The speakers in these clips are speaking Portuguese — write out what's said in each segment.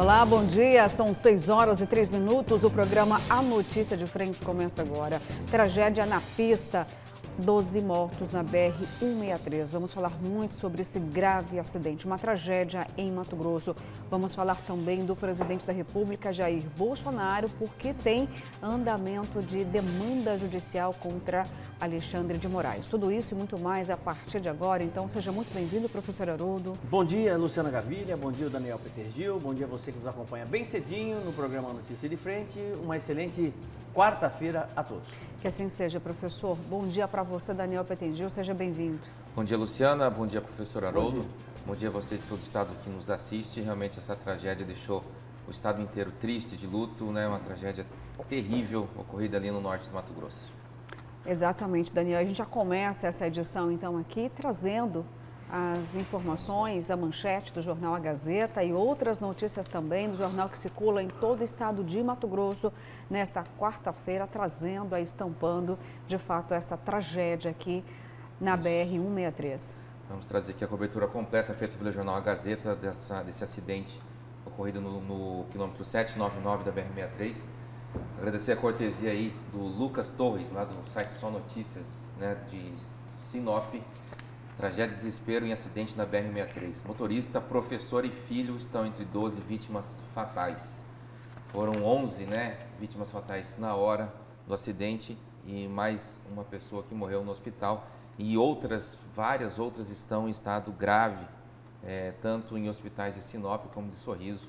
Olá, bom dia. São 6h03. O programa A Notícia de Frente começa agora. Tragédia na pista. 12 mortos na BR-163. Vamos falar muito sobre esse grave acidente, uma tragédia em Mato Grosso. Vamos falar também do presidente da República, Jair Bolsonaro, porque tem andamento de demanda judicial contra Alexandre de Moraes. Tudo isso e muito mais a partir de agora. Então, seja muito bem-vindo, professor Haroldo. Bom dia, Luciana Gavilha. Bom dia, Daniel Petergil. Bom dia a você que nos acompanha bem cedinho no programa Notícia de Frente. Uma excelente quarta-feira a todos. Que assim seja, professor. Bom dia para você, Daniel Petergil. Seja bem-vindo. Bom dia, Luciana. Bom dia, professor Haroldo. Bom dia a você de todo o estado que nos assiste. Realmente essa tragédia deixou o estado inteiro triste, de luto, né? Uma tragédia terrível ocorrida ali no norte do Mato Grosso. Exatamente, Daniel. A gente já começa essa edição, então, aqui trazendo as informações, a manchete do jornal A Gazeta e outras notícias também do jornal que circula em todo o estado de Mato Grosso nesta quarta-feira, trazendo, estampando, de fato, essa tragédia aqui na BR-163. Vamos trazer aqui a cobertura completa feita pelo jornal A Gazeta desse acidente ocorrido no quilômetro 799 da BR-163. Agradecer a cortesia aí do Lucas Torres, lá do site Só Notícias, né, de Sinop. Tragédia e desespero em acidente na BR-163. Motorista, professor e filho estão entre 12 vítimas fatais. Foram 11, vítimas fatais na hora do acidente e mais uma pessoa que morreu no hospital. E várias outras estão em estado grave, tanto em hospitais de Sinop como de Sorriso.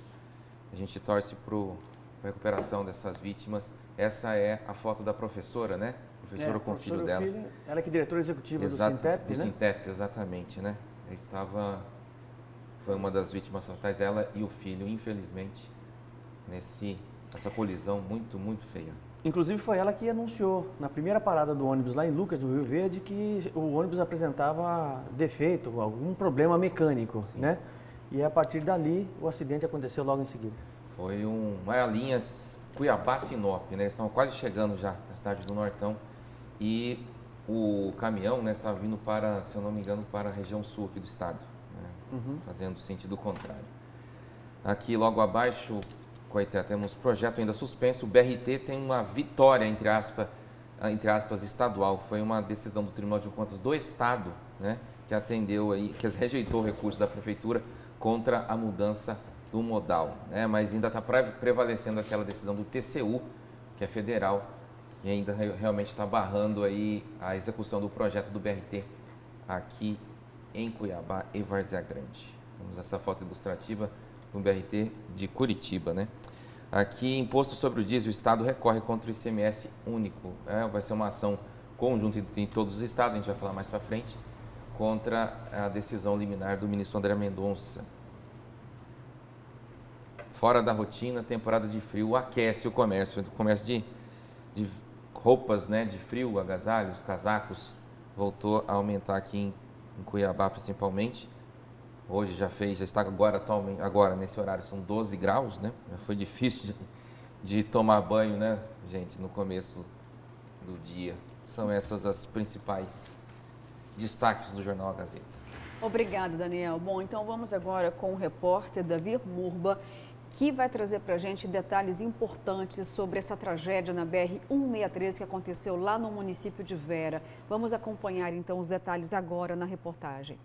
A gente torce para a recuperação dessas vítimas. Essa é a foto da professora, né? Professora com o filho dela. Ela que é diretora executiva do Sintep, do Sintep, exatamente, né? Foi uma das vítimas fatais, ela e o filho, infelizmente, nessa colisão muito, muito feia. Inclusive foi ela que anunciou na primeira parada do ônibus lá em Lucas do Rio Verde que o ônibus apresentava defeito, algum problema mecânico, sim, né? E a partir dali o acidente aconteceu logo em seguida. Foi uma linha Cuiabá-Sinop, né? Eles estavam quase chegando já na cidade do Nortão. E o caminhão, né, estava vindo para, se eu não me engano, para a região sul aqui do estado, né, fazendo sentido contrário. Aqui logo abaixo, Coité, temos projeto ainda suspenso. O BRT tem uma vitória, entre aspas, estadual. Foi uma decisão do Tribunal de Contas do Estado, né, que rejeitou o recurso da Prefeitura contra a mudança do modal, né, mas ainda está prevalecendo aquela decisão do TCU, que é federal, que ainda realmente está barrando aí a execução do projeto do BRT aqui em Cuiabá e Várzea Grande. Temos essa foto ilustrativa do BRT de Curitiba, né? Aqui, imposto sobre o diesel, o Estado recorre contra o ICMS único. Vai ser uma ação conjunta em todos os estados, a gente vai falar mais para frente, contra a decisão liminar do ministro André Mendonça. Fora da rotina, temporada de frio aquece o comércio de roupas, né, de frio, agasalhos, casacos, voltou a aumentar aqui em Cuiabá principalmente. Hoje já está agora nesse horário são 12 graus, né? Já foi difícil de tomar banho, né, gente, no começo do dia. São essas as principais destaques do jornal A Gazeta. Obrigada, Daniel. Bom, então vamos agora com o repórter Davi Murba, que vai trazer para a gente detalhes importantes sobre essa tragédia na BR-163 que aconteceu lá no município de Vera. Vamos acompanhar então os detalhes agora na reportagem.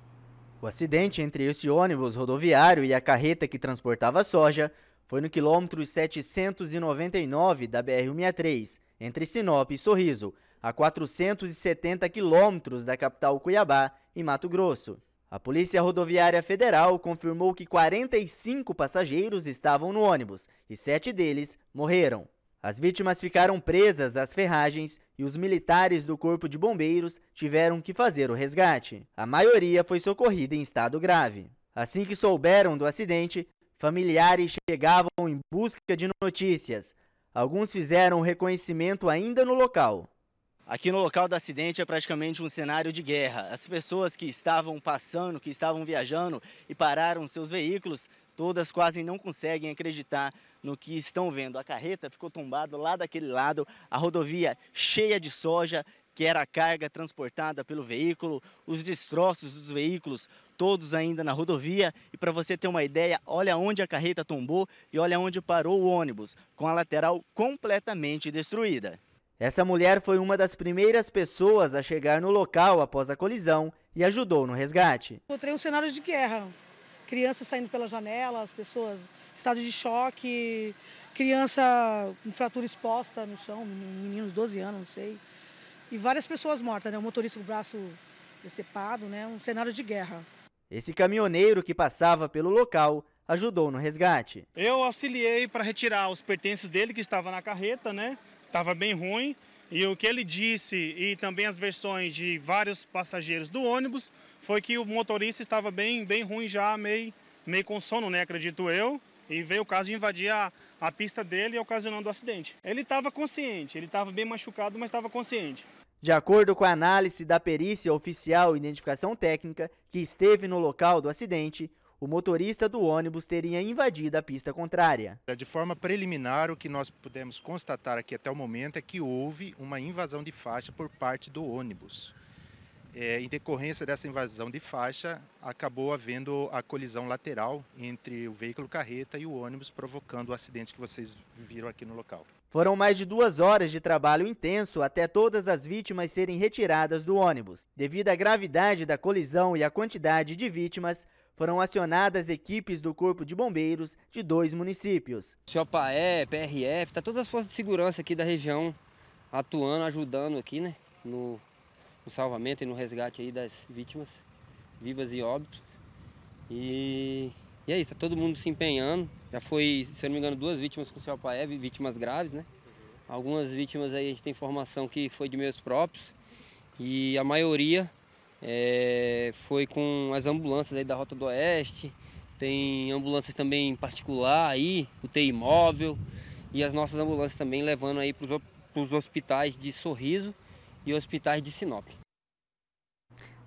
O acidente entre esse ônibus rodoviário e a carreta que transportava soja foi no quilômetro 799 da BR-163, entre Sinop e Sorriso, a 470 quilômetros da capital Cuiabá, em Mato Grosso. A Polícia Rodoviária Federal confirmou que 45 passageiros estavam no ônibus e 7 deles morreram. As vítimas ficaram presas às ferragens e os militares do Corpo de Bombeiros tiveram que fazer o resgate. A maioria foi socorrida em estado grave. Assim que souberam do acidente, familiares chegavam em busca de notícias. Alguns fizeram o reconhecimento ainda no local. Aqui no local do acidente é praticamente um cenário de guerra. As pessoas que estavam passando, que estavam viajando e pararam seus veículos, todas quase não conseguem acreditar no que estão vendo. A carreta ficou tombada lá daquele lado, a rodovia cheia de soja, que era a carga transportada pelo veículo, os destroços dos veículos, todos ainda na rodovia. E para você ter uma ideia, olha onde a carreta tombou e olha onde parou o ônibus, com a lateral completamente destruída. Essa mulher foi uma das primeiras pessoas a chegar no local após a colisão e ajudou no resgate. Encontrei um cenário de guerra, crianças saindo pela janela, as pessoas em estado de choque, criança com fratura exposta no chão, meninos de 12 anos, não sei. E várias pessoas mortas, né? O motorista com o braço decepado, né? Um cenário de guerra. Esse caminhoneiro que passava pelo local ajudou no resgate. Eu auxiliei para retirar os pertences dele que estava na carreta, né? Estava bem ruim. E o que ele disse, e também as versões de vários passageiros do ônibus, foi que o motorista estava bem ruim já, meio com sono, né? Acredito eu. E veio o caso de invadir a pista dele, ocasionando o acidente. Ele estava consciente, ele estava bem machucado, mas estava consciente. De acordo com a análise da perícia oficial e identificação técnica que esteve no local do acidente, o motorista do ônibus teria invadido a pista contrária. De forma preliminar, o que nós pudemos constatar aqui até o momento é que houve uma invasão de faixa por parte do ônibus. Em decorrência dessa invasão de faixa, acabou havendo a colisão lateral entre o veículo carreta e o ônibus, provocando o acidente que vocês viram aqui no local. Foram mais de 2 horas de trabalho intenso até todas as vítimas serem retiradas do ônibus. Devido à gravidade da colisão e à quantidade de vítimas, foram acionadas equipes do Corpo de Bombeiros de 2 municípios. COPAE, PRF, tá todas as forças de segurança aqui da região atuando, ajudando aqui, né, no salvamento e no resgate aí das vítimas vivas e óbitos. E é isso, tá todo mundo se empenhando. Já foi, se eu não me engano, 2 vítimas com COPAE, vítimas graves, né? Algumas vítimas aí a gente tem informação que foi de meios próprios e a maioria foi com as ambulâncias aí da Rota do Oeste. Tem ambulâncias também em particular aí, UTI móvel e as nossas ambulâncias também levando aí para os hospitais de Sorriso e hospitais de Sinop.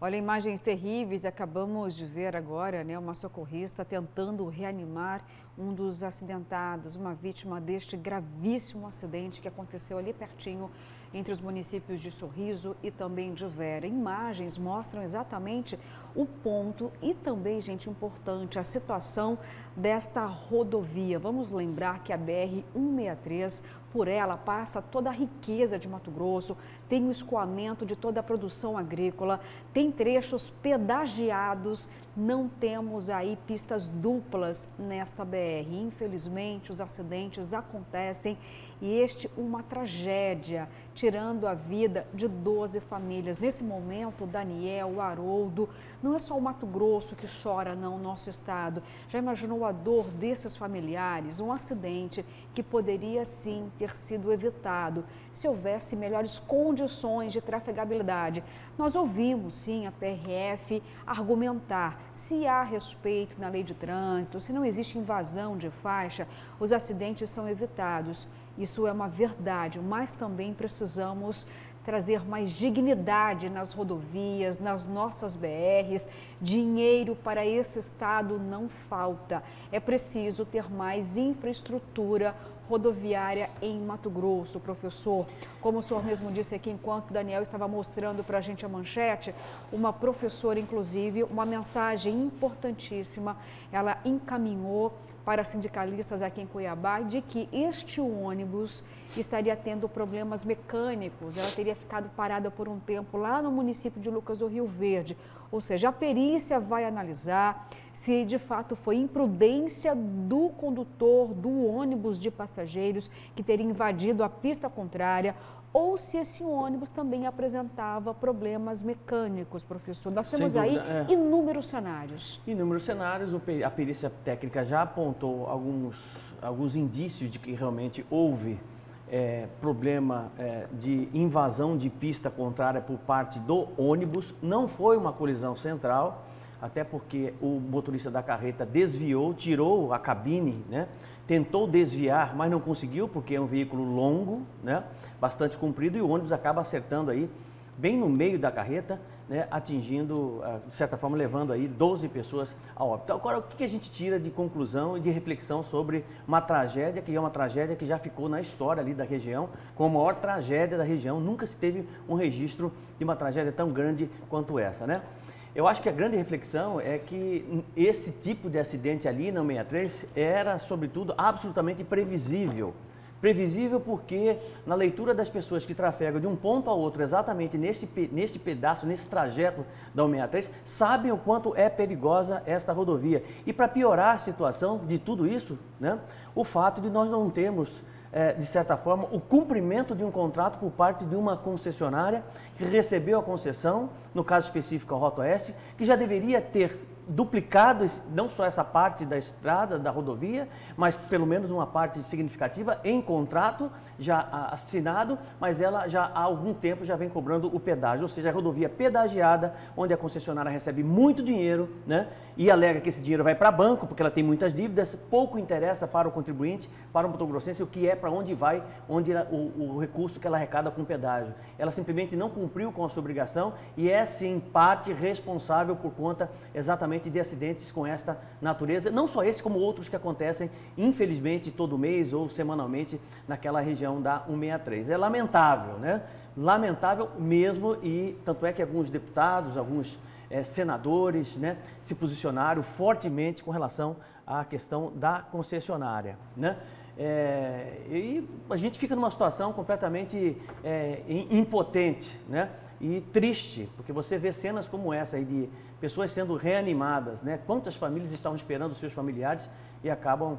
Olha, imagens terríveis, acabamos de ver agora, né, uma socorrista tentando reanimar um dos acidentados, uma vítima deste gravíssimo acidente que aconteceu ali pertinho entre os municípios de Sorriso e também de Vera. Imagens mostram exatamente o ponto e também, gente, importante, a situação desta rodovia. Vamos lembrar que a BR-163, por ela passa toda a riqueza de Mato Grosso, tem o escoamento de toda a produção agrícola, tem trechos pedagiados, não temos aí pistas duplas nesta BR. Infelizmente, os acidentes acontecem e uma tragédia, tirando a vida de 12 famílias. Nesse momento, o Daniel, o Haroldo, não é só o Mato Grosso que chora, não, o nosso estado. Já imaginou a dor desses familiares? Um acidente que poderia sim ter sido evitado se houvesse melhores condições de trafegabilidade. Nós ouvimos sim a PRF argumentar se há respeito na lei de trânsito, se não existe invasão de faixa, os acidentes são evitados. Isso é uma verdade, mas também precisamos trazer mais dignidade nas rodovias, nas nossas BRs. Dinheiro para esse estado não falta. É preciso ter mais infraestrutura rodoviária em Mato Grosso, professor. Como o senhor mesmo disse aqui, enquanto o Daniel estava mostrando para a gente a manchete, uma professora, inclusive, uma mensagem importantíssima, ela encaminhou para sindicalistas aqui em Cuiabá de que este ônibus estaria tendo problemas mecânicos, ela teria ficado parada por um tempo lá no município de Lucas do Rio Verde. Ou seja, a perícia vai analisar se de fato foi imprudência do condutor do ônibus de passageiros que teria invadido a pista contrária ou se esse ônibus também apresentava problemas mecânicos, professor. Nós temos aí inúmeros cenários. Inúmeros cenários, a perícia técnica já apontou alguns indícios de que realmente houve problema de invasão de pista contrária por parte do ônibus. Não foi uma colisão central, até porque o motorista da carreta desviou, tirou a cabine, né? Tentou desviar, mas não conseguiu, porque é um veículo longo, né? Bastante comprido, e o ônibus acaba acertando aí bem no meio da carreta, né, atingindo, de certa forma, levando aí 12 pessoas a óbito. Agora, o que a gente tira de conclusão e de reflexão sobre uma tragédia, que é uma tragédia que já ficou na história ali da região, como a maior tragédia da região? Nunca se teve um registro de uma tragédia tão grande quanto essa, né? Eu acho que a grande reflexão é que esse tipo de acidente ali na 63 era, sobretudo, absolutamente previsível. Previsível porque, na leitura das pessoas que trafegam de um ponto ao outro, exatamente nesse pedaço, nesse trajeto da 163, sabem o quanto é perigosa esta rodovia. E para piorar a situação de tudo isso, né, o fato de nós não termos, de certa forma, o cumprimento de um contrato por parte de uma concessionária que recebeu a concessão, no caso específico a Rota Oeste, que já deveria ter duplicado não só essa parte da estrada, da rodovia, mas pelo menos uma parte significativa em contrato já assinado, mas ela já há algum tempo já vem cobrando o pedágio, ou seja, a rodovia pedagiada, onde a concessionária recebe muito dinheiro, né, e alega que esse dinheiro vai para banco, porque ela tem muitas dívidas, pouco interessa para o contribuinte, para o motogrossense, o que é, para onde vai, o recurso que ela arrecada com pedágio. Ela simplesmente não cumpriu com a sua obrigação e é, sim, parte responsável por conta exatamente de acidentes com esta natureza, não só esse, como outros que acontecem, infelizmente, todo mês ou semanalmente naquela região da 163. É lamentável, né? Lamentável mesmo, e tanto é que alguns deputados, alguns senadores, né, se posicionaram fortemente com relação à questão da concessionária, né? E a gente fica numa situação completamente impotente, né? E triste, porque você vê cenas como essa aí de pessoas sendo reanimadas, né? Quantas famílias estavam esperando os seus familiares e acabam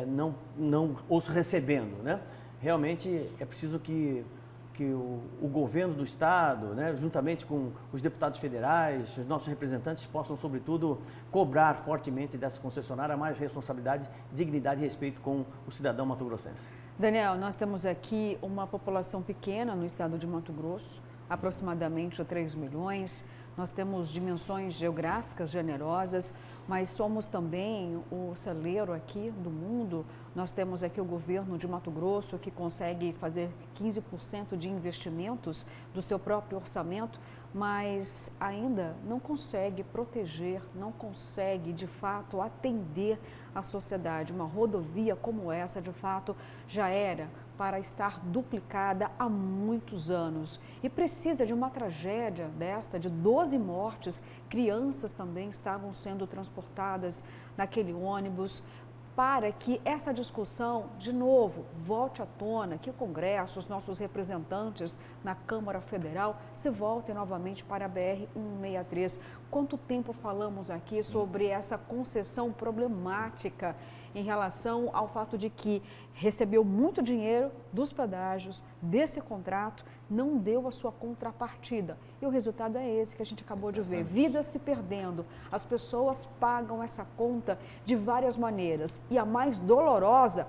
não os recebendo, né? Realmente é preciso que o governo do estado, né, juntamente com os deputados federais, os nossos representantes, possam, sobretudo, cobrar fortemente dessa concessionária mais responsabilidade, dignidade e respeito com o cidadão mato-grossense. Daniel, nós temos aqui uma população pequena no estado de Mato Grosso, aproximadamente 3 milhões. Nós temos dimensões geográficas generosas, mas somos também o celeiro aqui do mundo. Nós temos aqui o governo de Mato Grosso, que consegue fazer 15% de investimentos do seu próprio orçamento, mas ainda não consegue proteger, não consegue, de fato, atender a sociedade. Uma rodovia como essa, de fato, já era para estar duplicada há muitos anos e precisa de uma tragédia desta, de 12 mortes. Crianças também estavam sendo transportadas naquele ônibus, para que essa discussão, de novo, volte à tona, que o Congresso, os nossos representantes na Câmara Federal, se voltem novamente para a BR-163. Quanto tempo falamos aqui sobre essa concessão problemática em relação ao fato de que recebeu muito dinheiro dos pedágios, desse contrato, não deu a sua contrapartida. E o resultado é esse que a gente acabou de ver, vidas se perdendo. As pessoas pagam essa conta de várias maneiras e a mais dolorosa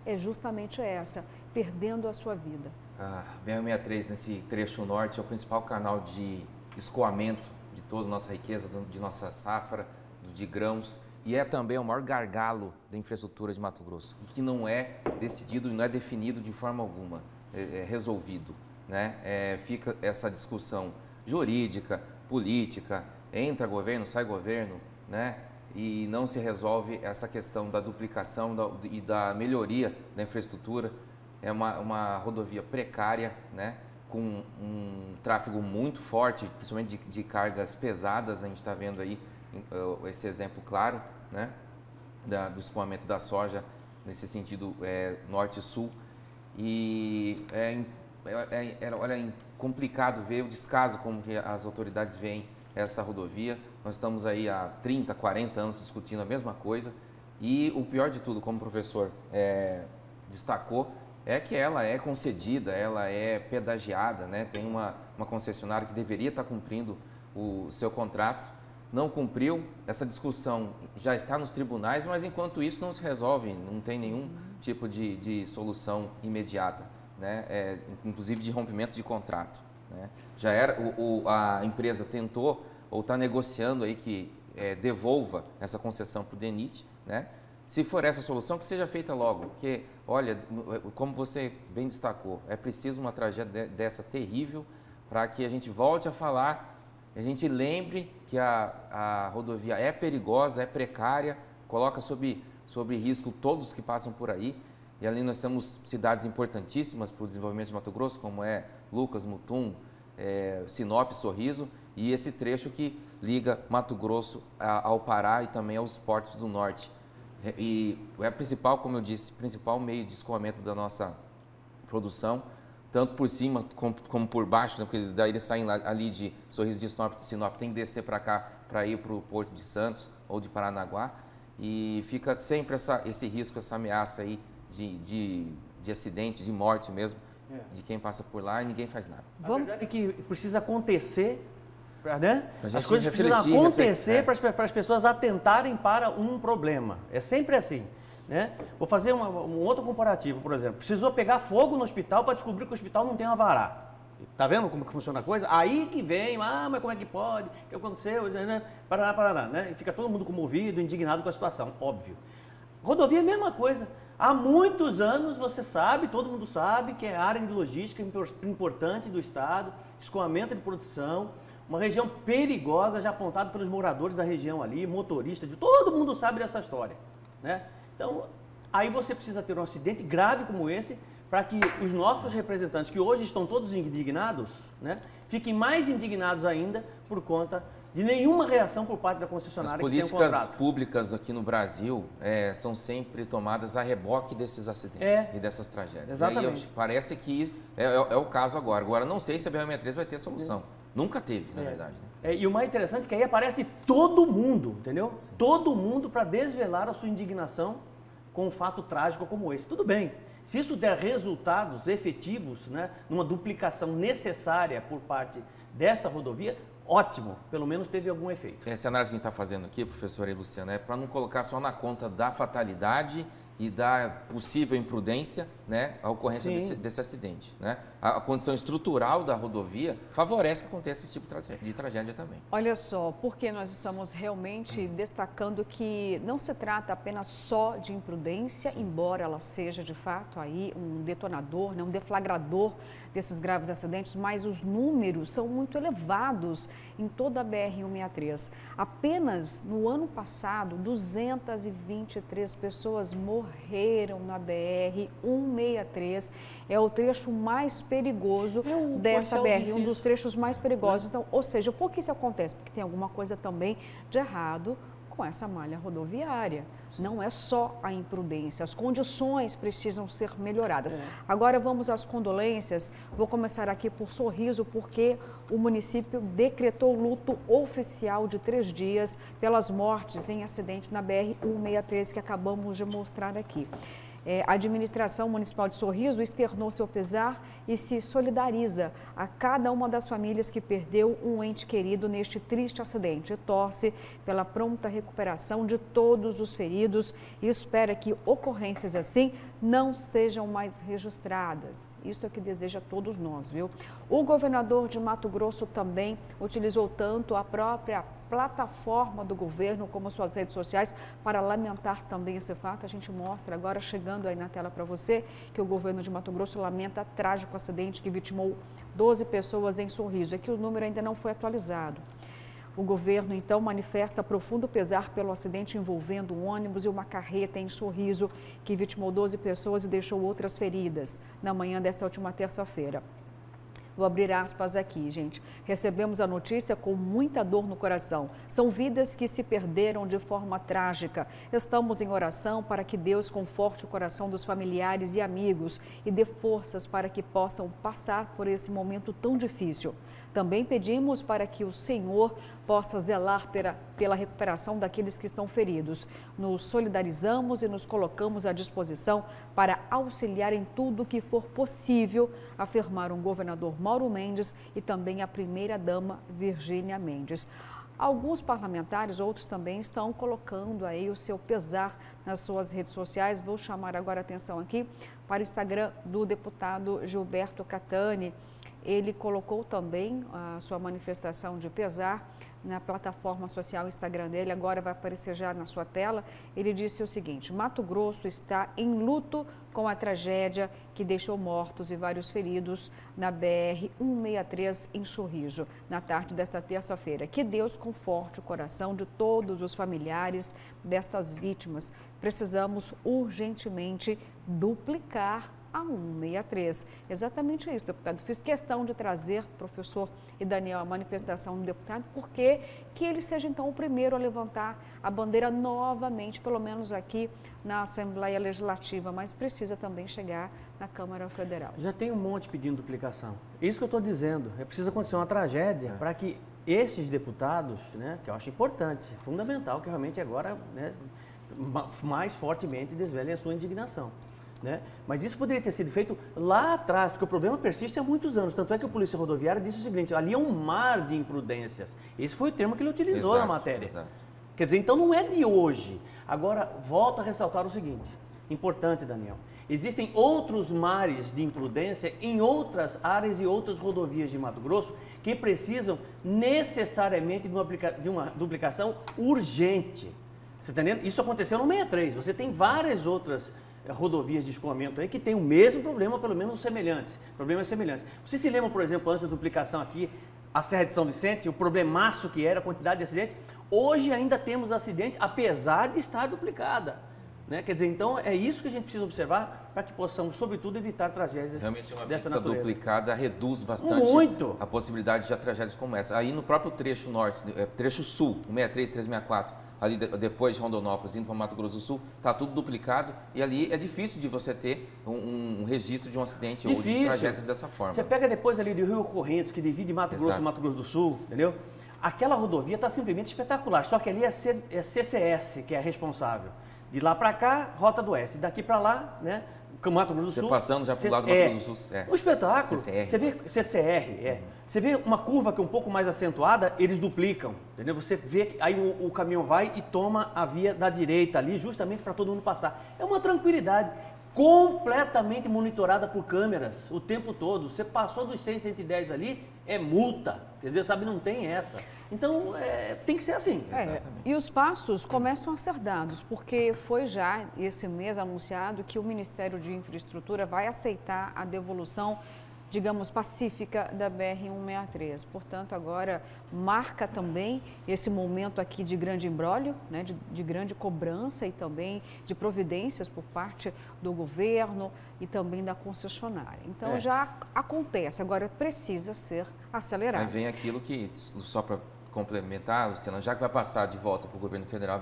é justamente essa, perdendo a sua vida. A BR-163, nesse trecho norte, é o principal canal de escoamento de toda a nossa riqueza, de nossa safra, de grãos, e é também o maior gargalo da infraestrutura de Mato Grosso, e que não é decidido e não é definido de forma alguma, resolvido, né? Fica essa discussão jurídica, política, entra governo, sai governo, né? E não se resolve essa questão da duplicação e da melhoria da infraestrutura. É uma rodovia precária, né? Com um tráfego muito forte, principalmente de cargas pesadas, né? A gente está vendo aí esse exemplo claro, né, do escoamento da soja nesse sentido norte e sul, e olha, complicado ver o descaso como que as autoridades veem essa rodovia. Nós estamos aí há 30, 40 anos discutindo a mesma coisa, e o pior de tudo, como o professor destacou, é que ela é concedida, ela é pedagiada, né? Tem uma concessionária que deveria estar cumprindo o seu contrato, não cumpriu. Essa discussão já está nos tribunais, mas enquanto isso não se resolve, não tem nenhum tipo de solução imediata, né? Inclusive de rompimento de contrato, né? Já era, a empresa tentou ou está negociando aí que devolva essa concessão para o DENIT, né? Se for essa solução, que seja feita logo, porque, olha, como você bem destacou, é preciso uma tragédia dessa terrível para que a gente volte a falar, a gente lembre que a rodovia é perigosa, é precária, coloca sob risco todos que passam por aí. E ali nós temos cidades importantíssimas para o desenvolvimento de Mato Grosso, como é Lucas, Mutum, Sinop, Sorriso, e esse trecho que liga Mato Grosso ao Pará e também aos portos do norte. E é principal, como eu disse, principal meio de escoamento da nossa produção, tanto por cima como por baixo, né? Porque daí eles saem ali de Sorriso de Sinop, tem que descer para cá para ir para o Porto de Santos ou de Paranaguá, e fica sempre esse risco, essa ameaça aí de acidente, de morte mesmo, de quem passa por lá, e ninguém faz nada. A verdade é que precisa acontecer, né? As coisas precisam acontecer para as pessoas atentarem para um problema. É sempre assim, né? Vou fazer um outro comparativo, por exemplo. Precisou pegar fogo no hospital para descobrir que o hospital não tem alvará. Tá vendo como que funciona a coisa? Aí que vem, mas como é que pode? O que aconteceu? Né? Parará, né? E fica todo mundo comovido, indignado com a situação, óbvio. Rodovia é a mesma coisa. Há muitos anos você sabe, todo mundo sabe, que é área de logística importante do estado, escoamento de produção, uma região perigosa, já apontada pelos moradores da região ali, motoristas, todo mundo sabe dessa história, né? Então, aí você precisa ter um acidente grave como esse, para que os nossos representantes, que hoje estão todos indignados, né, fiquem mais indignados ainda por conta de nenhuma reação por parte da concessionária que tem um contrato. As políticas públicas aqui no Brasil são sempre tomadas a reboque desses acidentes e dessas tragédias. Exatamente. E aí parece que é o caso agora. Agora, não sei se a BR-63 vai ter solução. Nunca teve, na verdade. Né? E o mais interessante é que aí aparece todo mundo, entendeu? Sim. Todo mundo para desvelar a sua indignação com um fato trágico como esse. Tudo bem. Se isso der resultados efetivos, né, numa duplicação necessária por parte desta rodovia, ótimo, pelo menos teve algum efeito. Essa análise que a gente está fazendo aqui, professora e Luciana, é para não colocar só na conta da fatalidade e da possível imprudência, né, a ocorrência desse acidente. Né? A condição estrutural da rodovia favorece que aconteça esse tipo de tragédia também. Olha só, porque nós estamos realmente destacando que não se trata apenas só de imprudência, embora ela seja de fato aí um detonador, né, um deflagrador desses graves acidentes, mas os números são muito elevados em toda a BR-163. Apenas no ano passado, 223 pessoas morreram na BR-163. É o trecho mais perigoso dessa BR, um dos trechos mais perigosos. Então, ou seja, por que isso acontece? Porque tem alguma coisa também de errado com essa malha rodoviária. Não é só a imprudência, as condições precisam ser melhoradas. Agora vamos às condolências. Vou começar aqui por Sorriso, porque o município decretou luto oficial de 3 dias pelas mortes em acidentes na BR-163 que acabamos de mostrar aqui. A administração municipal de Sorriso externou seu pesar e se solidariza a cada uma das famílias que perdeu um ente querido neste triste acidente. E torce pela pronta recuperação de todos os feridos e espera que ocorrências assim não sejam mais registradas. Isso é o que deseja a todos nós, viu? O governador de Mato Grosso também utilizou tanto a própria plataforma do governo como suas redes sociais para lamentar também esse fato. A gente mostra agora, chegando aí na tela para você, que o governo de Mato Grosso lamenta trágico acidente que vitimou 12 pessoas em Sorriso. É que o número ainda não foi atualizado. O governo, então, manifesta profundo pesar pelo acidente envolvendo um ônibus e uma carreta em Sorriso, que vitimou 12 pessoas e deixou outras feridas na manhã desta última terça-feira. Vou abrir aspas aqui, gente. Recebemos a notícia com muita dor no coração. São vidas que se perderam de forma trágica. Estamos em oração para que Deus conforte o coração dos familiares e amigos e dê forças para que possam passar por esse momento tão difícil. Também pedimos para que o Senhor possa zelar pela recuperação daqueles que estão feridos. Nos solidarizamos e nos colocamos à disposição para auxiliar em tudo o que for possível, afirmaram o governador Mauro Mendes e também a primeira-dama Virgínia Mendes. Alguns parlamentares, outros também, estão colocando aí o seu pesar nas suas redes sociais. Vou chamar agora a atenção aqui para o Instagram do deputado Gilberto Catani. Ele colocou também a sua manifestação de pesar na plataforma social Instagram dele, agora vai aparecer já na sua tela. Ele disse o seguinte: Mato Grosso está em luto com a tragédia que deixou mortos e vários feridos na BR-163 em Sorriso, na tarde desta terça-feira. Que Deus conforte o coração de todos os familiares destas vítimas. Precisamos urgentemente duplicar a 163. Exatamente isso, deputado. Fiz questão de trazer, professor e Daniel, a manifestação do deputado, porque que ele seja, então, o primeiro a levantar a bandeira novamente, pelo menos aqui na Assembleia Legislativa, mas precisa também chegar na Câmara Federal. Já tem um monte pedindo duplicação. Isso que eu estou dizendo. É preciso acontecer uma tragédia para que esses deputados, né, que eu acho importante, fundamental, que realmente agora, né, mais fortemente desvelem a sua indignação. Né? Mas isso poderia ter sido feito lá atrás, porque o problema persiste há muitos anos. Tanto é que a Polícia Rodoviária disse o seguinte: ali é um mar de imprudências. Esse foi o termo que ele utilizou na matéria. Exato. Quer dizer, então não é de hoje. Agora, volto a ressaltar o seguinte, importante, Daniel. Existem outros mares de imprudência em outras áreas e outras rodovias de Mato Grosso que precisam necessariamente de uma duplicação urgente. Você está entendendo? Isso aconteceu no 63. Você tem várias outras rodovias de escoamento aí que tem o mesmo problema, pelo menos semelhantes, problemas semelhantes. Você se lembra, por exemplo, antes da duplicação aqui, a Serra de São Vicente, o problemaço que era a quantidade de acidentes? Hoje ainda temos acidente, apesar de estar duplicada. Né? Quer dizer, então é isso que a gente precisa observar para que possamos, sobretudo, evitar tragédias realmente uma dessa pista natureza. Duplicada reduz bastante a possibilidade de tragédias como essa. Aí no próprio trecho norte, trecho sul, 63, 364, ali depois de Rondonópolis, indo para Mato Grosso do Sul, está tudo duplicado e ali é difícil de você ter um registro de um acidente ou de tragédias dessa forma. Você pega depois ali do Rio Correntes, que divide Mato Grosso e Mato Grosso do Sul, entendeu? Aquela rodovia está simplesmente espetacular, só que ali é CCS que é responsável. De lá para cá, Rota do Oeste. Daqui para lá, né? Mato Grosso do Sul. Você passando já para o lado do Mato Grosso do Sul. Um espetáculo. CCR. Você vê CCR, Você vê uma curva que é um pouco mais acentuada, eles duplicam, entendeu? Você vê que aí o caminhão vai e toma a via da direita ali, justamente para todo mundo passar. É uma tranquilidade, completamente monitorada por câmeras o tempo todo. Você passou dos 100, 110 ali, é multa. Quer dizer, sabe, não tem essa. Então, tem que ser assim. E os passos começam a ser dados, porque foi já esse mês anunciado que o Ministério de Infraestrutura vai aceitar a devolução, digamos, pacífica da BR-163. Portanto, agora marca também esse momento aqui de grande imbróglio, né, de grande cobrança e também de providências por parte do governo e também da concessionária. Então, já acontece, agora precisa ser acelerado. Aí vem aquilo que, só para complementar, Luciana, já que vai passar de volta para o governo federal,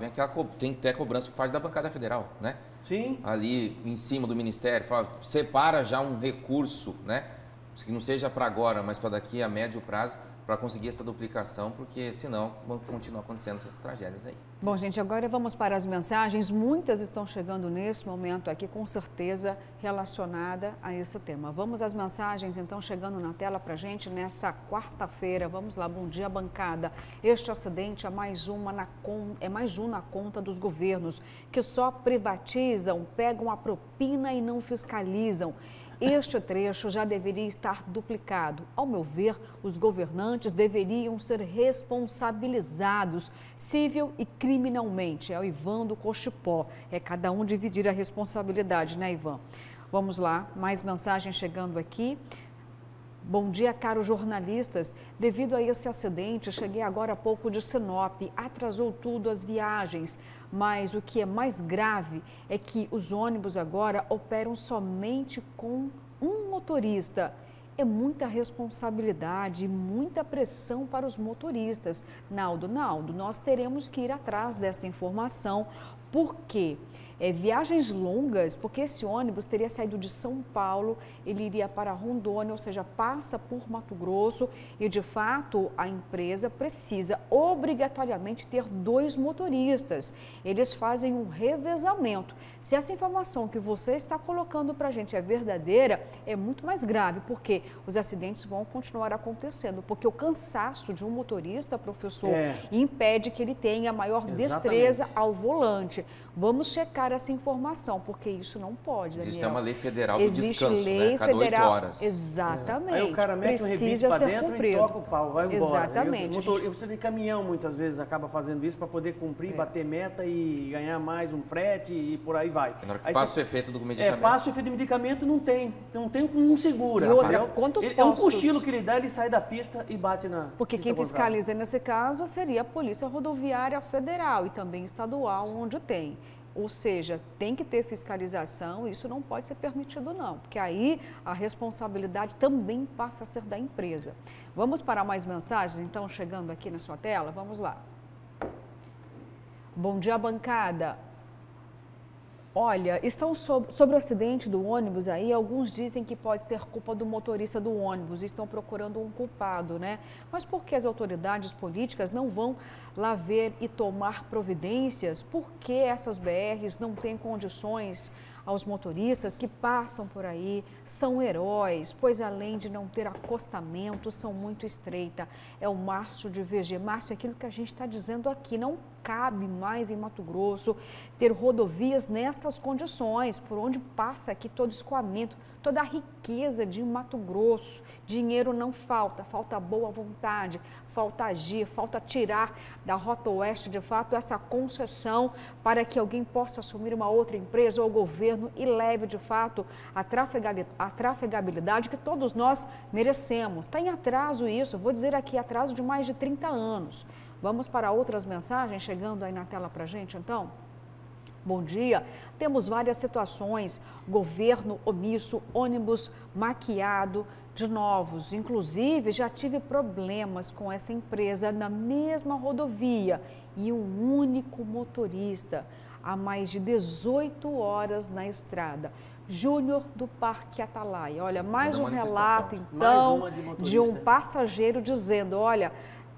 tem que ter cobrança por parte da bancada federal, né? Sim. Ali em cima do Ministério, separa já um recurso, né? Que não seja para agora, mas para daqui a médio prazo, para conseguir essa duplicação, porque senão vão continuar acontecendo essas tragédias aí. Bom, gente, agora vamos para as mensagens. Muitas estão chegando nesse momento aqui, com certeza relacionada a esse tema. Vamos às mensagens, então, chegando na tela para a gente nesta quarta-feira. Vamos lá, bom dia, bancada. Este acidente é mais um na conta dos governos, que só privatizam, pegam a propina e não fiscalizam. Este trecho já deveria estar duplicado. Ao meu ver, os governantes deveriam ser responsabilizados civil e criminalmente. É o Ivan do Cochipó. É cada um dividir a responsabilidade, né, Ivan? Vamos lá, mais mensagens chegando aqui. Bom dia, caros jornalistas. Devido a esse acidente, cheguei agora há pouco de Sinop. Atrasou tudo as viagens. Mas o que é mais grave é que os ônibus agora operam somente com um motorista. É muita responsabilidade e muita pressão para os motoristas. Naldo, nós teremos que ir atrás desta informação. Por quê? Viagens longas, porque esse ônibus teria saído de São Paulo, ele iria para Rondônia, ou seja, passa por Mato Grosso e, de fato, a empresa precisa obrigatoriamente ter 2 motoristas. Eles fazem um revezamento. Se essa informação que você está colocando para a gente é verdadeira, é muito mais grave, porque os acidentes vão continuar acontecendo, porque o cansaço de um motorista, professor, impede que ele tenha maior destreza ao volante. Vamos checar buscar essa informação, porque isso não pode, Daniel. Existe uma lei federal do Existe descanso, lei né? Cada 8 federal, horas. Exatamente. Aí o cara mete o rebite para dentro e toca o pau, vai embora. Exatamente. Você de caminhão muitas vezes acaba fazendo isso para poder cumprir, bater meta e ganhar mais um frete e por aí vai. Na hora que passa o efeito do medicamento. Passa o efeito do medicamento, não segura. E outra, quantos postos? É um cochilo que ele dá, ele sai da pista e bate na Porque pista quem contrária. fiscaliza nesse caso seria a Polícia Rodoviária Federal e também estadual, onde tem. Ou seja, tem que ter fiscalização, isso não pode ser permitido não, porque aí a responsabilidade também passa a ser da empresa. Vamos para mais mensagens, então, chegando aqui na sua tela? Vamos lá. Bom dia, bancada. Olha, estão sobre o acidente do ônibus aí, alguns dizem que pode ser culpa do motorista do ônibus, estão procurando um culpado, né? Mas por que as autoridades políticas não vão lá ver e tomar providências? Por que essas BRs não têm condições aos motoristas que passam por aí? São heróis, pois além de não ter acostamento, são muito estreita. É o Márcio de VG. Márcio, é aquilo que a gente está dizendo aqui, não cabe mais em Mato Grosso ter rodovias nestas condições, por onde passa aqui todo o escoamento, toda a riqueza de Mato Grosso. Dinheiro não falta, falta boa vontade, falta agir, falta tirar da Rota Oeste, de fato, essa concessão para que alguém possa assumir uma outra empresa ou governo e leve, de fato, a trafegabilidade que todos nós merecemos. Está em atraso isso, vou dizer aqui, atraso de mais de 30 anos. Vamos para outras mensagens chegando aí na tela para a gente, então? Bom dia. Temos várias situações, governo omisso, ônibus maquiado de novos. Inclusive, já tive problemas com essa empresa na mesma rodovia e um único motorista há mais de 18 horas na estrada. Júnior do Parque Atalaia. Olha, mais um relato, então, de um passageiro dizendo, olha,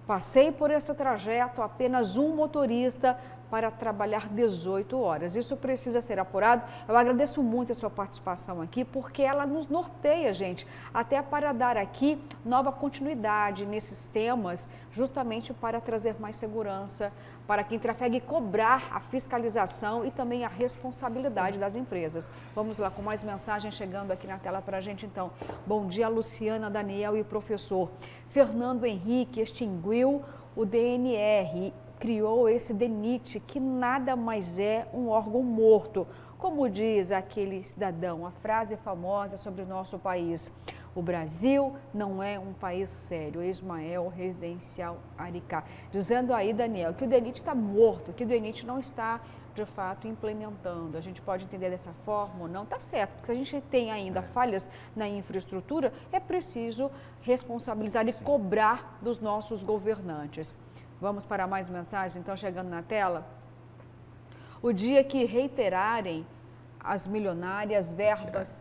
passei por esse trajeto, apenas um motorista para trabalhar 18 horas. Isso precisa ser apurado. Eu agradeço muito a sua participação aqui, porque ela nos norteia, gente, até para dar aqui nova continuidade nesses temas, justamente para trazer mais segurança, para quem trafega e cobrar a fiscalização e também a responsabilidade das empresas. Vamos lá com mais mensagens chegando aqui na tela para a gente, então. Bom dia, Luciana, Daniel e o professor. Fernando Henrique extinguiu o DNR, criou esse DENIT, que nada mais é um órgão morto. Como diz aquele cidadão, a frase famosa sobre o nosso país: o Brasil não é um país sério. Ismael Residencial Aricá. Dizendo aí, Daniel, que o DENIT está morto, que o DENIT não está, de fato, implementando. A gente pode entender dessa forma ou não? Está certo, porque se a gente tem ainda falhas na infraestrutura, é preciso responsabilizar e cobrar dos nossos governantes. Vamos para mais mensagens, então, chegando na tela. O dia que retirarem as milionárias verbas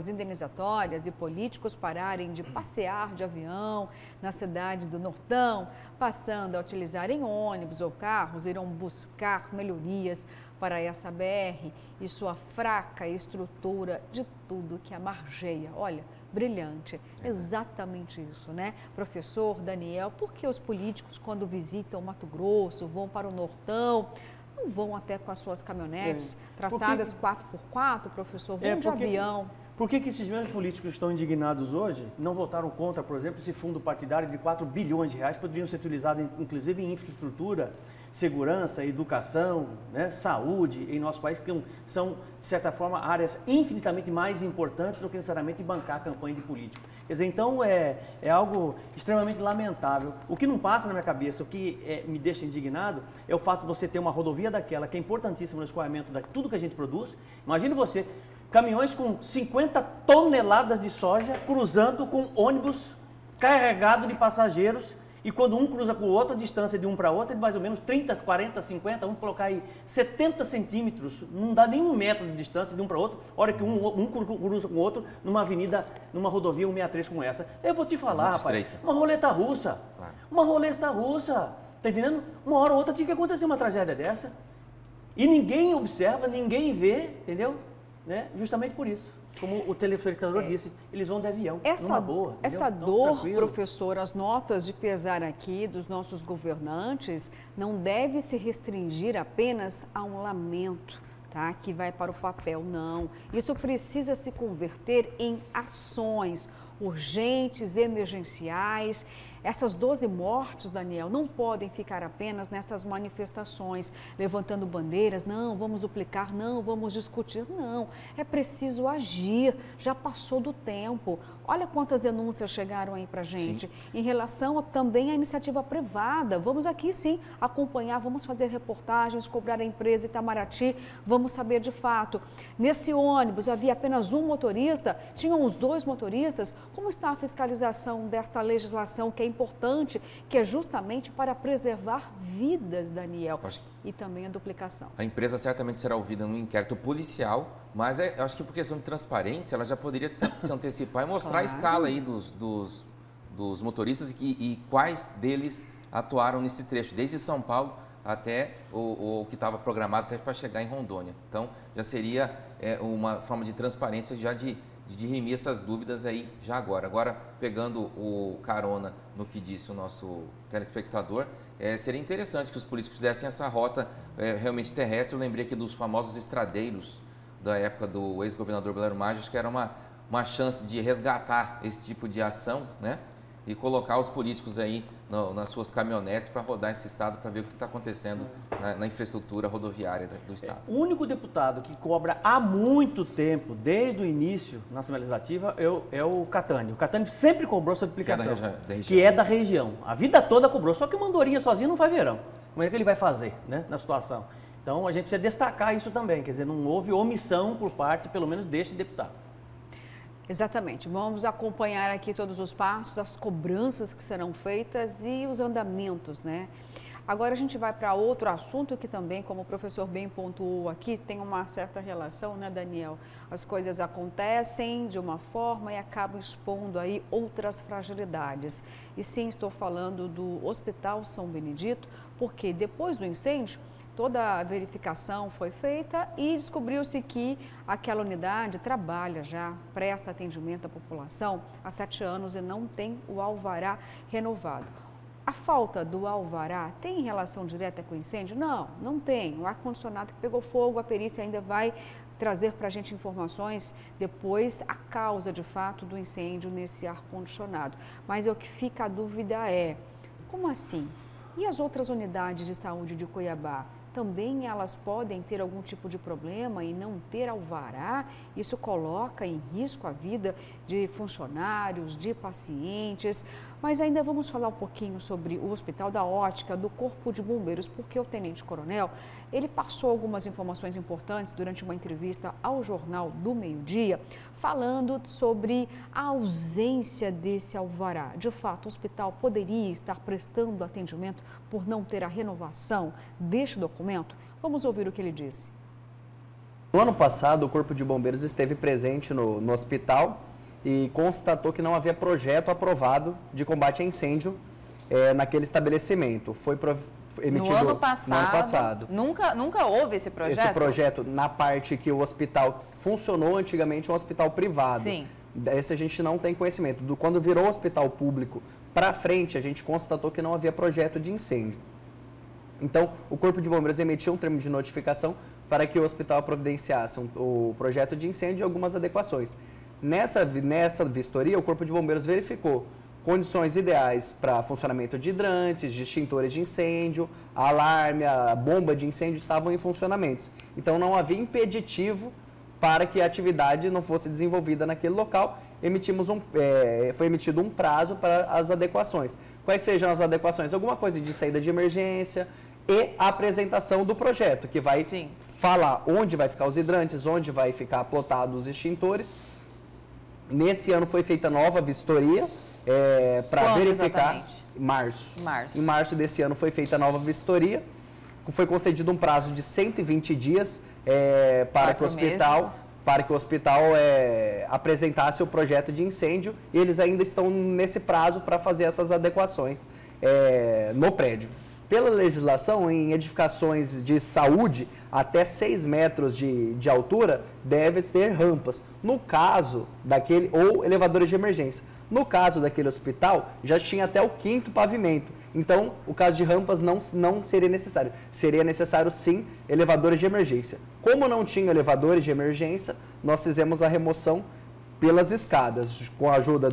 indenizatórias e políticos pararem de passear de avião nas cidades do Nortão, passando a utilizarem ônibus ou carros, irão buscar melhorias para essa BR e sua fraca estrutura de tudo que a margeia. Olha, brilhante, exatamente isso, né? Professor Daniel, por que os políticos, quando visitam Mato Grosso, vão para o Nortão, não vão até com as suas caminhonetes traçadas 4x4, professor, vão de avião? Por que esses mesmos políticos estão indignados hoje, não votaram contra, por exemplo, esse fundo partidário de 4 bilhões de reais, poderiam ser utilizados, inclusive, em infraestrutura, segurança, educação, né, saúde em nosso país, que são, de certa forma, áreas infinitamente mais importantes do que necessariamente bancar a campanha de político. Quer dizer, então é algo extremamente lamentável. O que não passa na minha cabeça, o que me deixa indignado, é o fato de você ter uma rodovia daquela, que é importantíssima no escoamento de tudo que a gente produz. Imagine você, caminhões com 50 toneladas de soja cruzando com ônibus carregado de passageiros. E quando um cruza com o outro, a distância de um para outro é de mais ou menos 30, 40, 50, vamos colocar aí 70 centímetros, não dá nem 1 metro de distância de um para o outro, hora que um cruza com o outro numa avenida, numa rodovia 163 como essa. Eu vou te falar, rapaz, uma roleta russa, uma roleta russa, tá entendendo? Uma hora ou outra tinha que acontecer uma tragédia dessa. E ninguém observa, ninguém vê, entendeu? né? Justamente por isso. Como o telespectador disse, eles vão de avião, numa boa. Essa dor, professor, as notas de pesar aqui dos nossos governantes não deve se restringir apenas a um lamento, tá? Que vai para o papel, não. Isso precisa se converter em ações urgentes, emergenciais. Essas 12 mortes, Daniel, não podem ficar apenas nessas manifestações, levantando bandeiras, não, vamos duplicar, não, vamos discutir, não. É preciso agir, já passou do tempo. Olha quantas denúncias chegaram aí pra gente. Sim. Em relação também à iniciativa privada, vamos aqui sim acompanhar, vamos fazer reportagens, cobrar a empresa Itamaraty, vamos saber de fato. Nesse ônibus havia apenas um motorista, tinham os 2 motoristas. Como está a fiscalização desta legislação que é importante, que é justamente para preservar vidas, Daniel, e também a duplicação? A empresa certamente será ouvida no inquérito policial, mas eu acho que por questão de transparência, ela já poderia se antecipar e mostrar a escala aí dos motoristas e quais deles atuaram nesse trecho, desde São Paulo até o que estava programado até para chegar em Rondônia. Então, já seria uma forma de transparência já de dirimir essas dúvidas aí já agora. Agora, pegando o carona no que disse o nosso telespectador, seria interessante que os políticos fizessem essa rota realmente terrestre. Eu lembrei aqui dos famosos estradeiros da época do ex-governador Valério Maggi, acho que era uma chance de resgatar esse tipo de ação, né? E colocar os políticos aí nas suas caminhonetes para rodar esse estado, para ver o que está acontecendo na infraestrutura rodoviária do estado. O único deputado que cobra há muito tempo, desde o início na Assembleia Legislativa, é o Catani. O Catani sempre cobrou essa duplicação, que é da região. A vida toda cobrou, só que o Mandorinha sozinho não faz verão. Como é que ele vai fazer, né, na situação? Então, a gente precisa destacar isso também, quer dizer, não houve omissão por parte, pelo menos, deste deputado. Exatamente. Vamos acompanhar aqui todos os passos, as cobranças que serão feitas e os andamentos, né? Agora a gente vai para outro assunto que também, como o professor bem pontuou aqui, tem uma certa relação, né, Daniel? As coisas acontecem de uma forma e acabam expondo aí outras fragilidades. E sim, estou falando do Hospital São Benedito, porque depois do incêndio, toda a verificação foi feita e descobriu-se que aquela unidade trabalha já, presta atendimento à população há 7 anos e não tem o alvará renovado. A falta do alvará tem relação direta com o incêndio? Não, não tem. O ar-condicionado que pegou fogo, a perícia ainda vai trazer para a gente informações depois a causa de fato do incêndio nesse ar-condicionado. Mas o que fica a dúvida é, como assim? E as outras unidades de saúde de Cuiabá? Também elas podem ter algum tipo de problema e não ter alvará? Isso coloca em risco a vida de funcionários, de pacientes. Mas ainda vamos falar um pouquinho sobre o Hospital da Ótica do Corpo de Bombeiros, porque o tenente-coronel, ele passou algumas informações importantes durante uma entrevista ao Jornal do Meio-Dia, falando sobre a ausência desse alvará. De fato, o hospital poderia estar prestando atendimento por não ter a renovação deste documento? Vamos ouvir o que ele disse. No ano passado, o Corpo de Bombeiros esteve presente no hospital e constatou que não havia projeto aprovado de combate a incêndio naquele estabelecimento. Foi emitido no ano passado. Nunca houve esse projeto? Esse projeto, na parte que o hospital funcionou antigamente, um hospital privado. Sim. Esse a gente não tem conhecimento. Quando virou hospital público para frente, a gente constatou que não havia projeto de incêndio. Então, o Corpo de Bombeiros emitiu um termo de notificação para que o hospital providenciasse o projeto de incêndio e algumas adequações. Nessa vistoria, o Corpo de Bombeiros verificou condições ideais para funcionamento de hidrantes, de extintores de incêndio, a alarme, a bomba de incêndio estavam em funcionamento. Então, não havia impeditivo para que a atividade não fosse desenvolvida naquele local. Foi emitido um prazo para as adequações. Quais sejam as adequações? Alguma coisa de saída de emergência e a apresentação do projeto, que vai falar onde vai ficar os hidrantes, onde vai ficar plotados os extintores. Nesse ano foi feita nova vistoria para verificar. Exatamente? Março. Em março desse ano foi feita a nova vistoria. Foi concedido um prazo de 120 dias para que o hospital apresentasse o projeto de incêndio, e eles ainda estão nesse prazo para fazer essas adequações no prédio. Pela legislação, em edificações de saúde, até 6 metros de altura, deve ter rampas. No caso daquele, ou elevadores de emergência. No caso daquele hospital, já tinha até o 5º pavimento. Então, o caso de rampas não seria necessário. Seria necessário, sim, elevadores de emergência. Como não tinha elevadores de emergência, nós fizemos a remoção pelas escadas, com a ajuda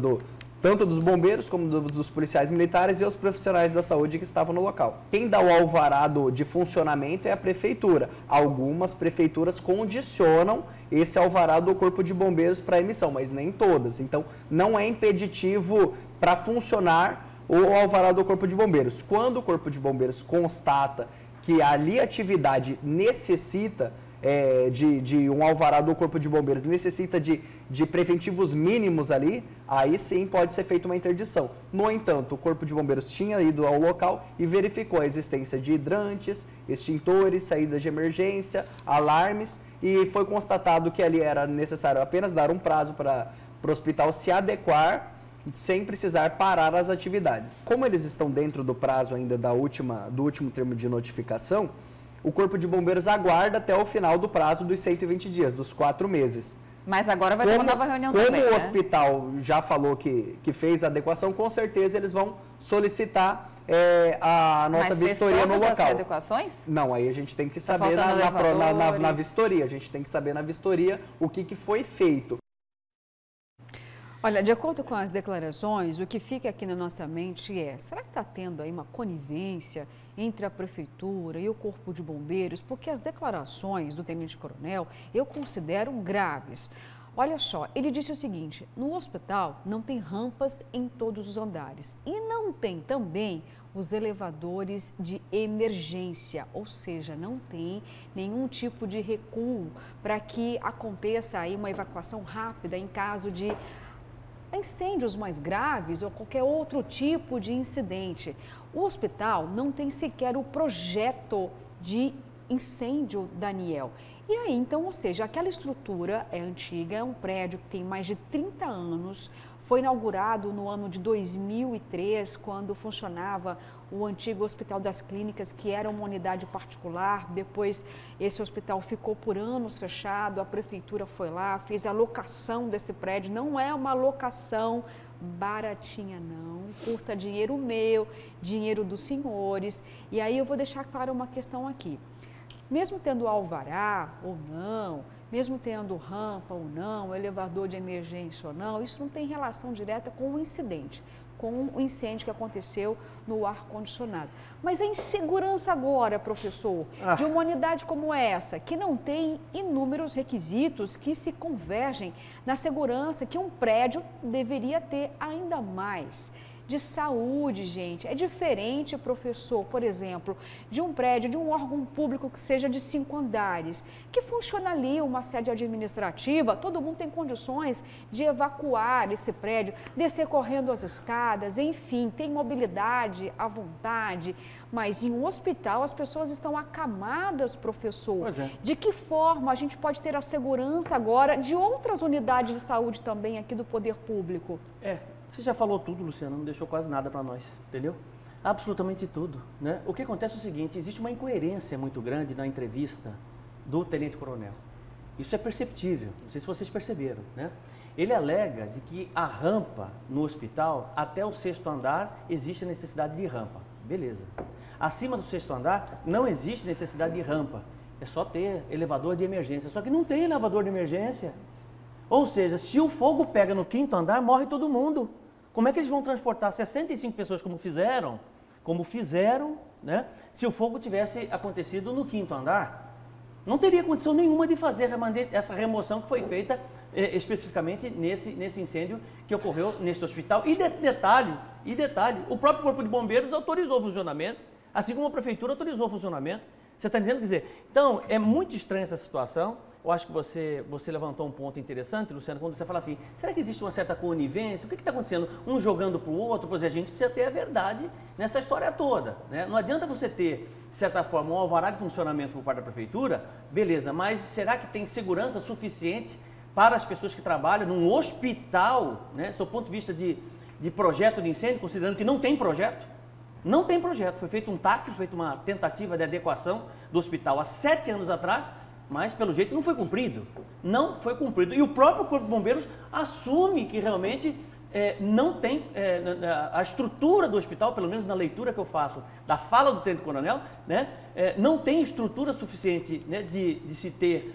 tanto dos bombeiros como dos policiais militares e os profissionais da saúde que estavam no local. Quem dá o alvará de funcionamento é a prefeitura. Algumas prefeituras condicionam esse alvará do Corpo de Bombeiros para emissão, mas nem todas. Então, não é impeditivo para funcionar o alvará do Corpo de Bombeiros. Quando o Corpo de Bombeiros constata que ali a atividade necessita de um alvará do Corpo de Bombeiros, necessita de preventivos mínimos ali, aí sim pode ser feita uma interdição. No entanto, o Corpo de Bombeiros tinha ido ao local e verificou a existência de hidrantes, extintores, saídas de emergência, alarmes, e foi constatado que ali era necessário apenas dar um prazo para o hospital se adequar sem precisar parar as atividades. Como eles estão dentro do prazo ainda do último termo de notificação, o Corpo de Bombeiros aguarda até o final do prazo dos 120 dias, dos 4 meses. Mas agora vai ter uma nova reunião também, Como o hospital já falou que fez a adequação, com certeza eles vão solicitar a nossa vistoria no local. Mas fez todas as adequações? Não, aí a gente tem que saber na vistoria, a gente tem que saber na vistoria o que foi feito. Olha, de acordo com as declarações, o que fica aqui na nossa mente é, será que está tendo aí uma conivência entre a Prefeitura e o Corpo de Bombeiros? Porque as declarações do tenente-coronel eu considero graves. Olha só, ele disse o seguinte, no hospital não tem rampas em todos os andares e não tem também os elevadores de emergência, ou seja, não tem nenhum tipo de recuo para que aconteça aí uma evacuação rápida em caso de incêndios mais graves ou qualquer outro tipo de incidente. O hospital não tem sequer o projeto de incêndio, Daniel. E aí, então, ou seja, aquela estrutura é antiga, é um prédio que tem mais de 30 anos, foi inaugurado no ano de 2003, quando funcionava o antigo Hospital das Clínicas, que era uma unidade particular. Depois, esse hospital ficou por anos fechado, a prefeitura foi lá, fez a locação desse prédio. Não é uma locação baratinha, não. Custa dinheiro meu, dinheiro dos senhores. E aí eu vou deixar claro uma questão aqui. Mesmo tendo alvará ou não, mesmo tendo rampa ou não, elevador de emergência ou não, isso não tem relação direta com o incidente, com o incêndio que aconteceu no ar-condicionado. Mas a insegurança agora, professor, de uma unidade como essa, que não tem inúmeros requisitos que se convergem na segurança que um prédio deveria ter ainda mais. De saúde, gente, é diferente, professor, por exemplo, de um prédio, de um órgão público que seja de 5 andares, que funciona ali uma sede administrativa, todo mundo tem condições de evacuar esse prédio, descer correndo as escadas, enfim, tem mobilidade à vontade, mas em um hospital as pessoas estão acamadas, professor. Pois é. De que forma a gente pode ter a segurança agora de outras unidades de saúde também aqui do poder público? Você já falou tudo, Luciano, não deixou quase nada para nós, entendeu? Absolutamente tudo, né? O que acontece é o seguinte, existe uma incoerência muito grande na entrevista do tenente-coronel. Isso é perceptível, não sei se vocês perceberam, né? Ele alega de que a rampa no hospital, até o 6º andar, existe a necessidade de rampa. Beleza. Acima do 6º andar, não existe necessidade de rampa. É só ter elevador de emergência. Só que não tem elevador de emergência. Ou seja, se o fogo pega no 5º andar, morre todo mundo. Como é que eles vão transportar 65 pessoas como fizeram, né? Se o fogo tivesse acontecido no 5º andar? Não teria condição nenhuma de fazer essa remoção que foi feita especificamente nesse incêndio que ocorreu neste hospital. E detalhe, o próprio Corpo de Bombeiros autorizou o funcionamento, assim como a Prefeitura autorizou o funcionamento. Você está entendendo? Quer dizer, então, é muito estranha essa situação. Eu acho que você levantou um ponto interessante, Luciano, quando você fala assim, será que existe uma certa conivência? O que está acontecendo? Um jogando para o outro? Pois a gente precisa ter a verdade nessa história toda, né? Não adianta você ter, de certa forma, um alvará de funcionamento por parte da Prefeitura, beleza, mas será que tem segurança suficiente para as pessoas que trabalham num hospital, né? Do seu ponto de vista de projeto de incêndio, considerando que não tem projeto? Não tem projeto, foi feito um TAC, foi feita uma tentativa de adequação do hospital há 7 anos atrás, mas pelo jeito não foi cumprido. Não foi cumprido. E o próprio Corpo de Bombeiros assume que realmente não tem a estrutura do hospital, pelo menos na leitura que eu faço da fala do tenente-coronel, né, não tem estrutura suficiente, né, de se ter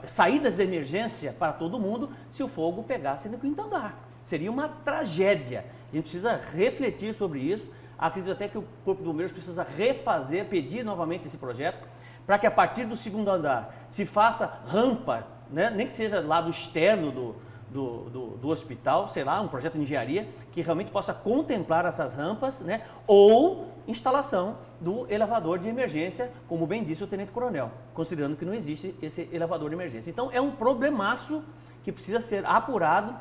saídas de emergência para todo mundo se o fogo pegasse no 5º andar. Seria uma tragédia. A gente precisa refletir sobre isso. Acredito até que o Corpo de Bombeiros precisa refazer, pedir novamente esse projeto, para que a partir do 2º andar se faça rampa, né, nem que seja lado externo do hospital, sei lá, um projeto de engenharia que realmente possa contemplar essas rampas, né, ou instalação do elevador de emergência, como bem disse o tenente-coronel, considerando que não existe esse elevador de emergência. Então é um problemaço que precisa ser apurado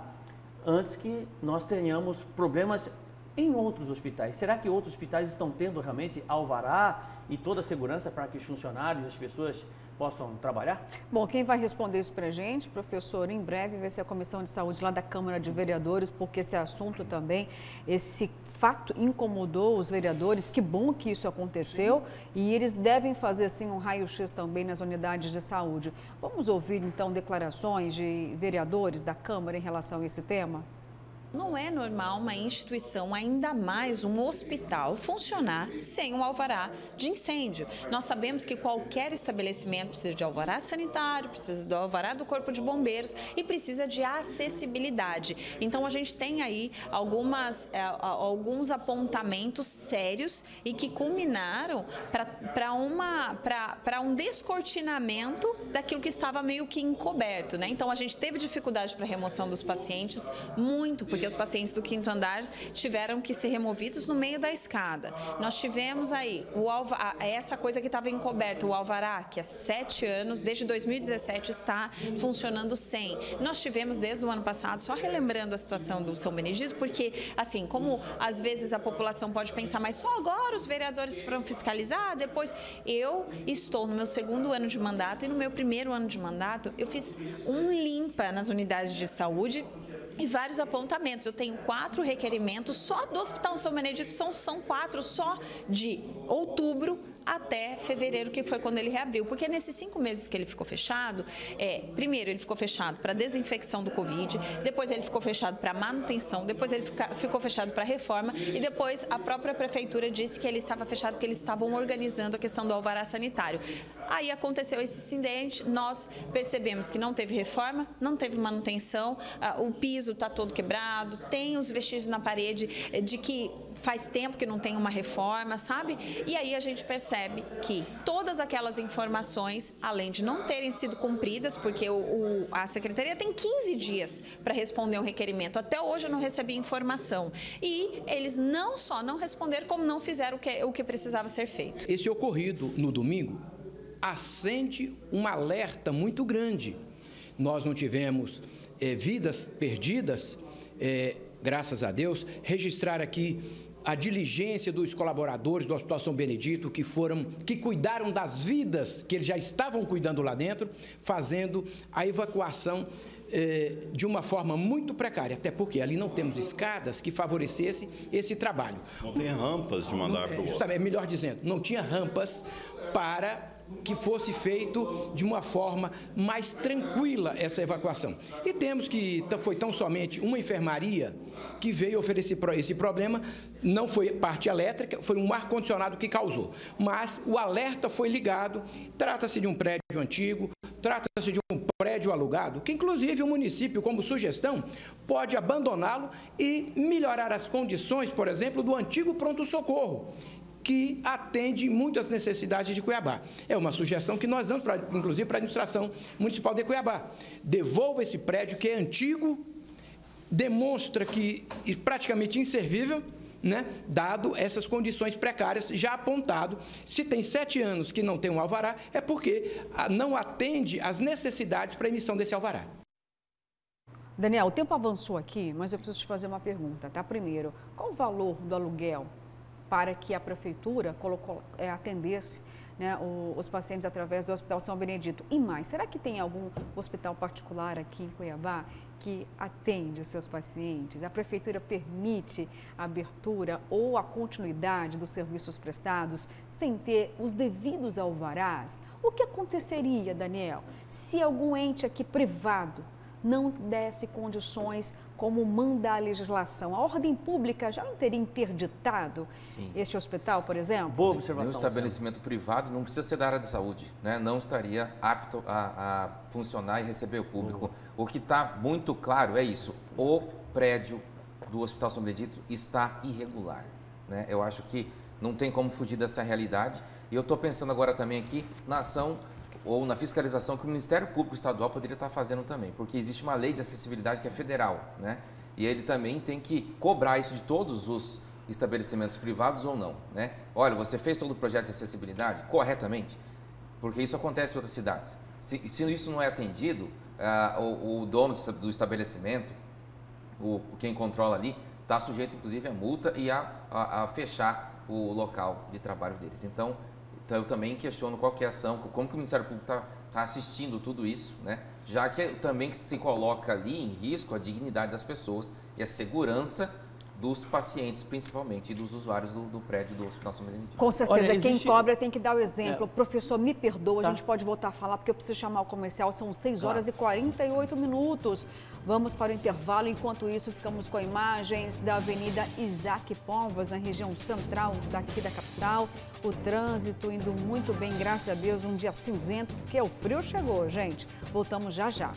antes que nós tenhamos problemas em outros hospitais. Será que outros hospitais estão tendo realmente alvará e toda a segurança para que os funcionários, as pessoas possam trabalhar? Bom, quem vai responder isso para a gente, professor, em breve vai ser a Comissão de Saúde lá da Câmara de Vereadores, porque esse assunto também, esse fato incomodou os vereadores. Que bom que isso aconteceu. Sim. E eles devem fazer assim um raio-x também nas unidades de saúde. Vamos ouvir então declarações de vereadores da Câmara em relação a esse tema? Não é normal uma instituição, ainda mais um hospital, funcionar sem um alvará de incêndio. Nós sabemos que qualquer estabelecimento precisa de alvará sanitário, precisa do alvará do Corpo de Bombeiros e precisa de acessibilidade. Então a gente tem aí alguns apontamentos sérios e que culminaram para um descortinamento daquilo que estava meio que encoberto, né? Então a gente teve dificuldade para a remoção dos pacientes, muito, porque os pacientes do 5º andar tiveram que ser removidos no meio da escada. Nós tivemos aí essa coisa que estava encoberta, o alvará, que há 7 anos, desde 2017, está funcionando sem. Nós tivemos desde o ano passado, só relembrando a situação do São Benedito, porque, assim, como às vezes a população pode pensar, mas só agora os vereadores foram fiscalizar, depois eu estou no meu 2º ano de mandato e no meu 1º ano de mandato, eu fiz um limpa nas unidades de saúde e vários apontamentos. Eu tenho 4 requerimentos só do Hospital São Benedito, são 4 só de outubro até fevereiro, que foi quando ele reabriu. Porque nesses 5 meses que ele ficou fechado, primeiro ele ficou fechado para desinfecção do Covid, depois ele ficou fechado para manutenção, depois ele ficou fechado para reforma e depois a própria prefeitura disse que ele estava fechado porque eles estavam organizando a questão do alvará sanitário. Aí aconteceu esse incidente, nós percebemos que não teve reforma, não teve manutenção, o piso está todo quebrado, tem os vestígios na parede de que faz tempo que não tem uma reforma, sabe? E aí a gente percebe que todas aquelas informações, além de não terem sido cumpridas, porque a Secretaria tem 15 dias para responder um requerimento, até hoje eu não recebi informação. E eles não só não responderam, como não fizeram o que precisava ser feito. Esse ocorrido no domingo acende um alerta muito grande. Nós não tivemos vidas perdidas, graças a Deus. Registrar aqui a diligência dos colaboradores do Hospital São Benedito que cuidaram das vidas que eles já estavam cuidando lá dentro, fazendo a evacuação de uma forma muito precária, até porque ali não temos escadas que favorecessem esse trabalho. Não tem rampas de um andar para o outro. Justamente, melhor dizendo, não tinha rampas para que fosse feito de uma forma mais tranquila essa evacuação. E temos que foi tão somente uma enfermaria que veio oferecer esse problema, não foi parte elétrica, foi um ar-condicionado que causou. Mas o alerta foi ligado, trata-se de um prédio antigo, trata-se de um prédio alugado, que inclusive o município, como sugestão, pode abandoná-lo e melhorar as condições, por exemplo, do antigo pronto-socorro, que atende muitas necessidades de Cuiabá. É uma sugestão que nós damos, inclusive, para a administração municipal de Cuiabá. Devolva esse prédio que é antigo, demonstra que é praticamente inservível, né, dado essas condições precárias já apontado. Se tem 7 anos que não tem um alvará, é porque não atende às necessidades para a emissão desse alvará. Daniel, o tempo avançou aqui, mas eu preciso te fazer uma pergunta, tá? Primeiro, qual o valor do aluguel para que a prefeitura atendesse né, os pacientes através do Hospital São Benedito. E mais, será que tem algum hospital particular aqui em Cuiabá que atende os seus pacientes? A prefeitura permite a abertura ou a continuidade dos serviços prestados sem ter os devidos alvarás? O que aconteceria, Daniel, se algum ente aqui privado não desse condições como manda a legislação? A ordem pública já não teria interditado este hospital, por exemplo? Boa observação. Um estabelecimento privado não precisa ser da área da saúde, né? Não estaria apto a funcionar e receber o público. O que está muito claro é isso: o prédio do Hospital São Benedito está irregular, né? Eu acho que não tem como fugir dessa realidade. E eu estou pensando agora também aqui na ação ou na fiscalização que o Ministério Público Estadual poderia estar fazendo também, porque existe uma lei de acessibilidade que é federal, né? E ele também tem que cobrar isso de todos os estabelecimentos privados ou não, né? Olha, você fez todo o projeto de acessibilidade corretamente? Porque isso acontece em outras cidades. Se isso não é atendido, o dono do estabelecimento, quem controla ali, está sujeito inclusive a multa e a fechar o local de trabalho deles. Então, eu também questiono qual que é a ação, como que o Ministério Público está assistindo tudo isso, né? Já que também se coloca ali em risco a dignidade das pessoas e a segurança dos pacientes, principalmente, e dos usuários do prédio do Hospital São Benedito. Com certeza, olha, quem cobra tem que dar o exemplo. Professor, me perdoa, Tá. A gente pode voltar a falar, porque eu preciso chamar o comercial, são 6 horas e 48 minutos. Vamos para o intervalo, enquanto isso ficamos com imagens da Avenida Isaac Povas, na região central daqui da capital. O trânsito indo muito bem, graças a Deus, um dia cinzento, porque o frio chegou, gente. Voltamos já já.